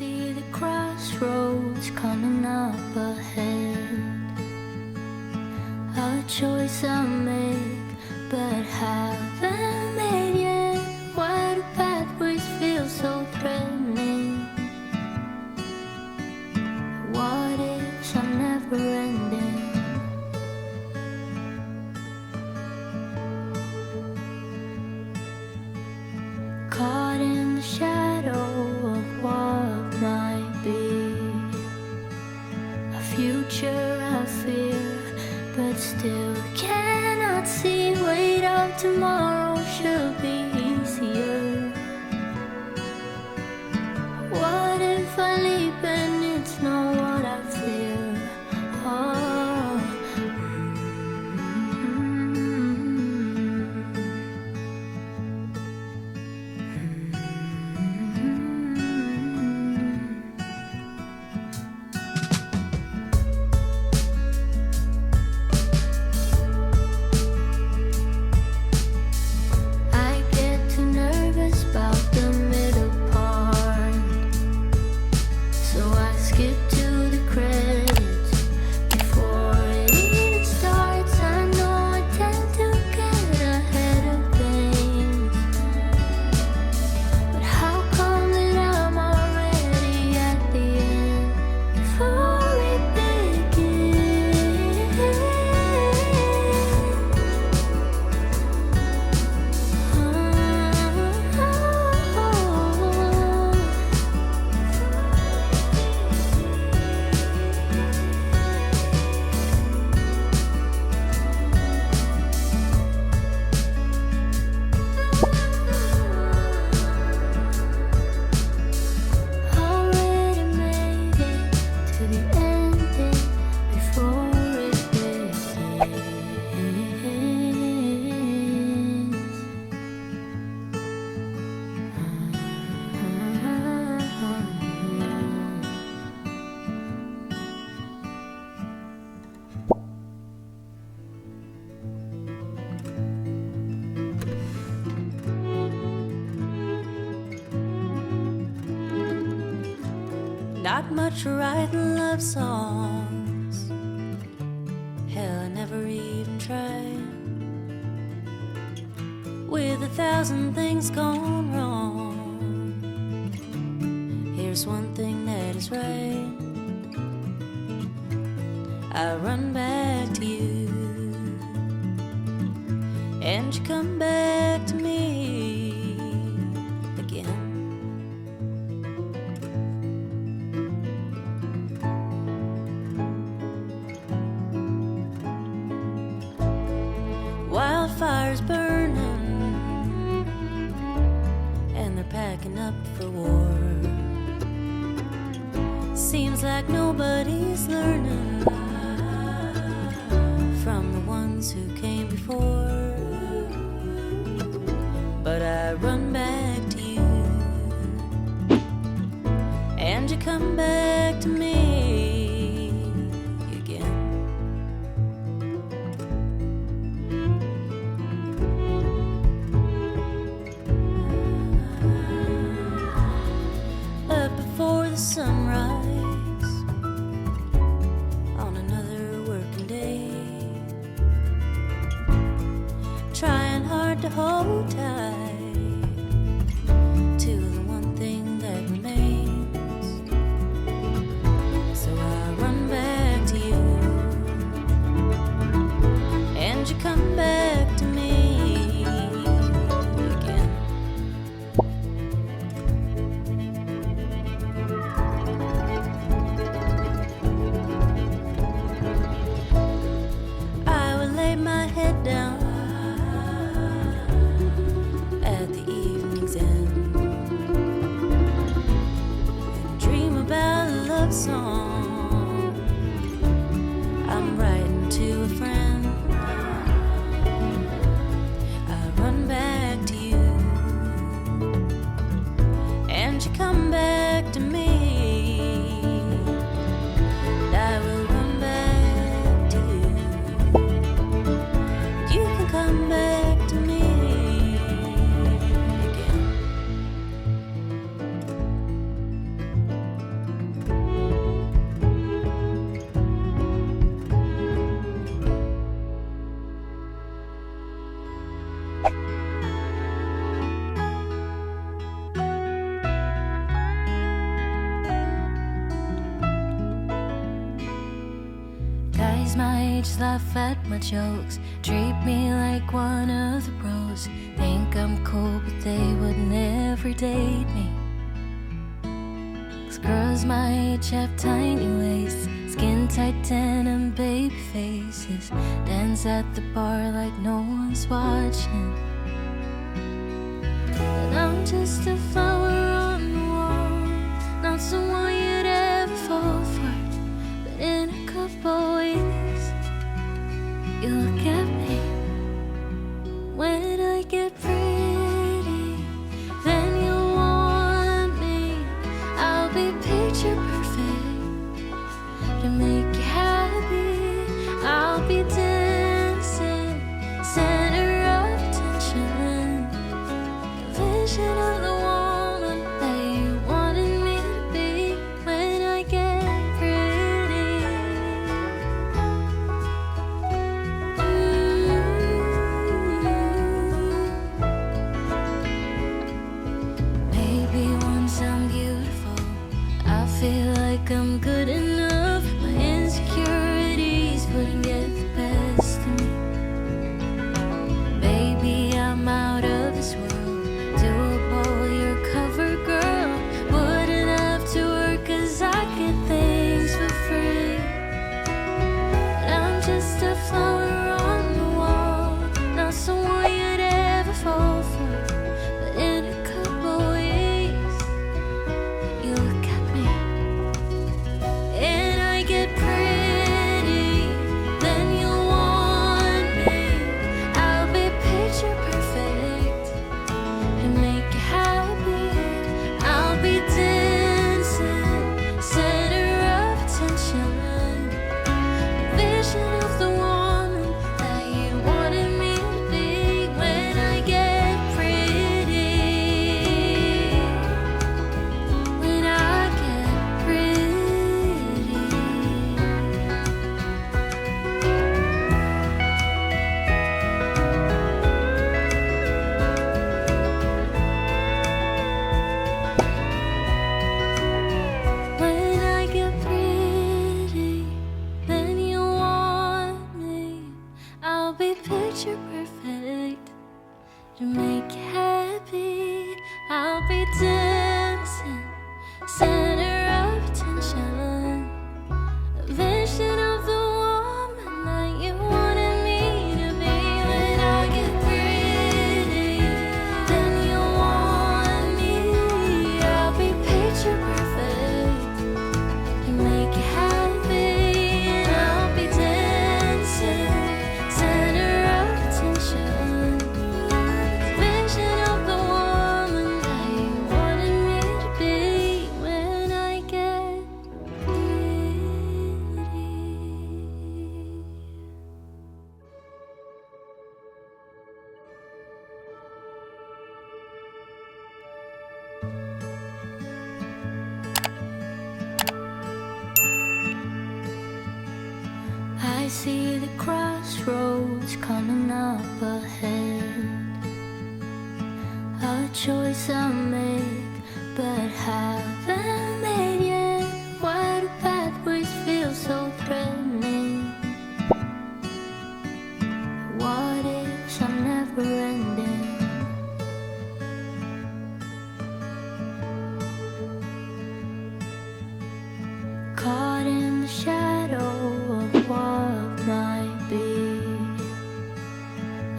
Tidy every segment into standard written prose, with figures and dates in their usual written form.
see the crossroads coming up ahead. A choice I make, but haven't made yet. Why do pathways feel so threatening? What ifs are never ending? Caught in the shadow of what might be, a future I fear, but still cannot see. Wait up, tomorrow should be easier. What if I leap and it's not what I fear? Oh. Not much writing love songs. Hell, I never even tried. With 1,000 things gone wrong, here's one thing that is right. I run back to you, and you come back to me again. Wildfires burning, and they're packing up for war. Seems like nobody's learning from the ones who came before. But I run back to you, and you come back to me again. Up before the sunrise on another working day, trying hard to hold tight age laugh at my jokes, treat me like one of the bros. Think I'm cool, but they would never date me. 'Cause girls my age have tiny waists, skin tight denim, baby faces, dance at the bar like no one's watching. But I'm just a flower on the wall, not someone you'd ever fall for. But in a couple weeks, you look at me. When I get pretty, then you'll want me. I'll be picture perfect to make you happy. I'll be dancing, center of attention, the vision of the woman that you wanted me to be. When I get pretty, maybe once I'm beautiful, I feel like I'm good enough. My insecurities wouldn't get the best of me. Baby, I'm out of this world, doable, your cover girl. Wouldn't have to work 'cause I get things for free. But I'm just a flower on the wall, not someone you'd ever fall for. But in a couple weeks, you look at me and I get pretty, then you'll want me. I'll be picture perfect and make you happy. I'll be dancing, center of attention, vision of the woman that you wanted me to be. When I get pretty, when I get pretty. When I get pretty, then you want me. I'll be picture perfect to make you happy. I'll be dancing, center of attention, a vision of the woman that you wanted me to be. When I get pretty, then you want me. I'll be picture perfect to make you happy. And I'll be dancing, center of attention, vision of the woman that you wanted me to be. When I get pretty. I see the crossroads coming up ahead, a choice I make but haven't made yet. Why do pathways feel so threatening? What ifs are never ending? Caught in the shadow of what might be,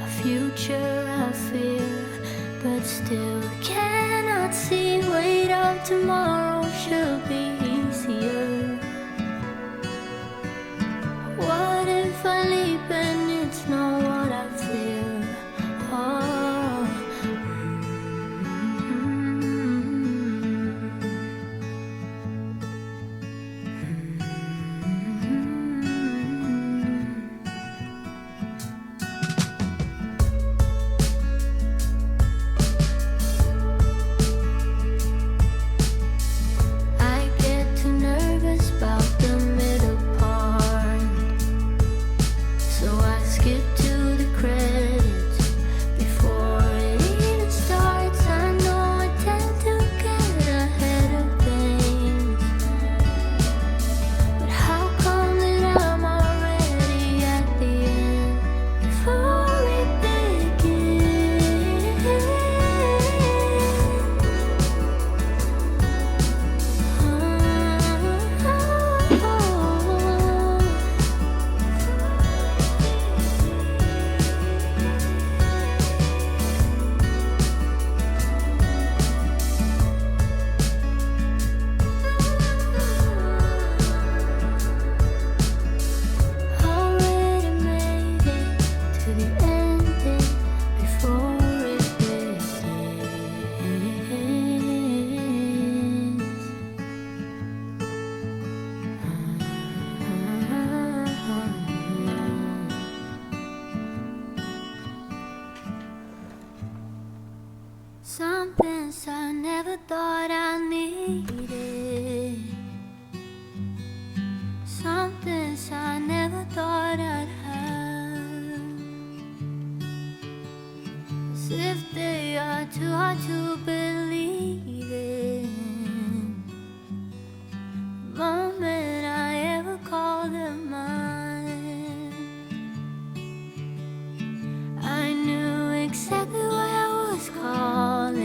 a future I fear but still cannot see. Wait up, tomorrow should be easier. What if I leap and it's not what I fear? Oh. I get Some things I never thought I needed. Some things I never thought I'd have. As if they are too hard to believe in. The moment I ever called them mine, I knew exactly what I was calling.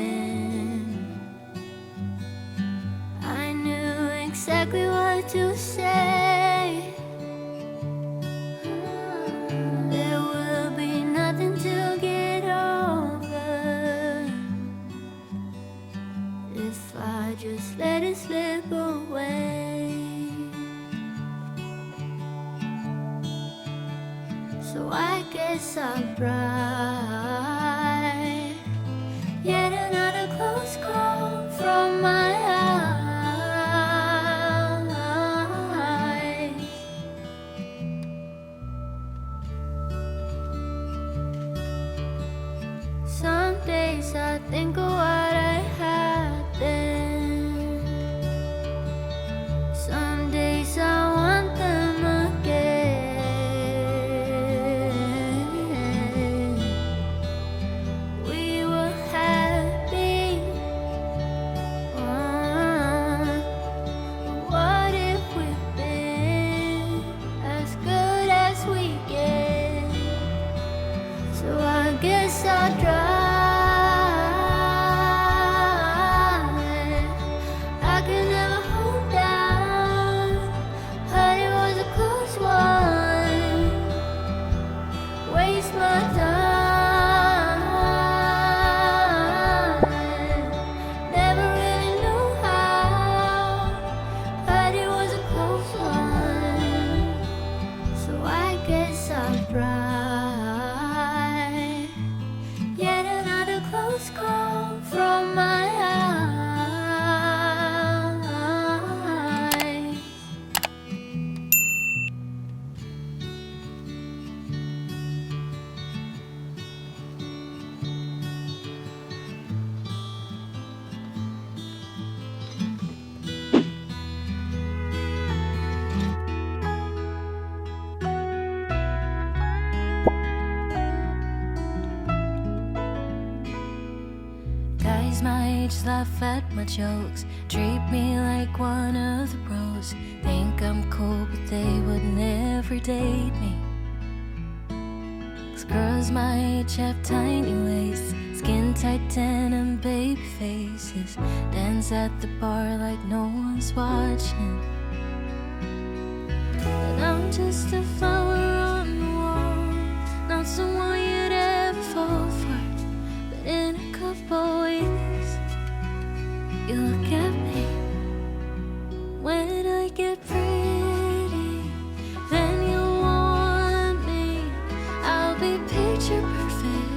I knew exactly what to say. There will be nothing to get over if I just let it slip away. So I guess I'll try. Yet another close call from my eyes. Some days I think of what I had then. Some days I want them again. We were happy. What if we've been as good as we get? So I guess I'll try. I can never hold down, but it was a close one. Waste my time. Never really knew how, but it was a close one. So I guess I'll try. Yet another close call from my eyes. Guys my age laugh at my jokes, treat me like one of the bros. Think I'm cool, but they would never date me. 'Cause girls my age have tiny waists, skin tight denim, baby faces, dance at the bar like no one's watching. And I'm just a flower on the wall, not someone you'd ever fall for. But in a couple weeks, you look at me. When I get pretty, then you'll want me. I'll be picture perfect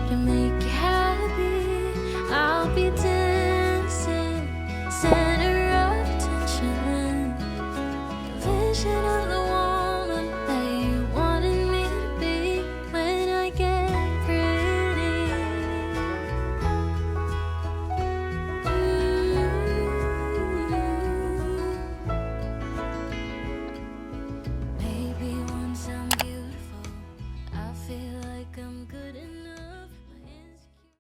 to make you happy. I'll be dancing, center of attention, the vision of the